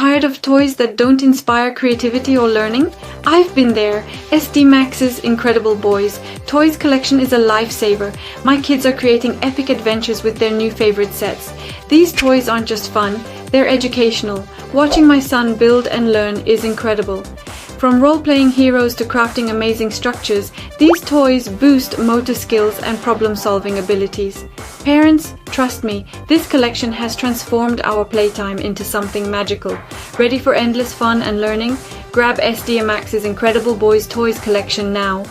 Tired of toys that don't inspire creativity or learning? I've been there. SDMAX's Incredible Boys Toys collection is a lifesaver. My kids are creating epic adventures with their new favorite sets. These toys aren't just fun, they're educational. Watching my son build and learn is incredible. From role-playing heroes to crafting amazing structures, these toys boost motor skills and problem-solving abilities. Parents, trust me, this collection has transformed our playtime into something magical. Ready for endless fun and learning? Grab SDMAX's Incredible Boys Toys collection now.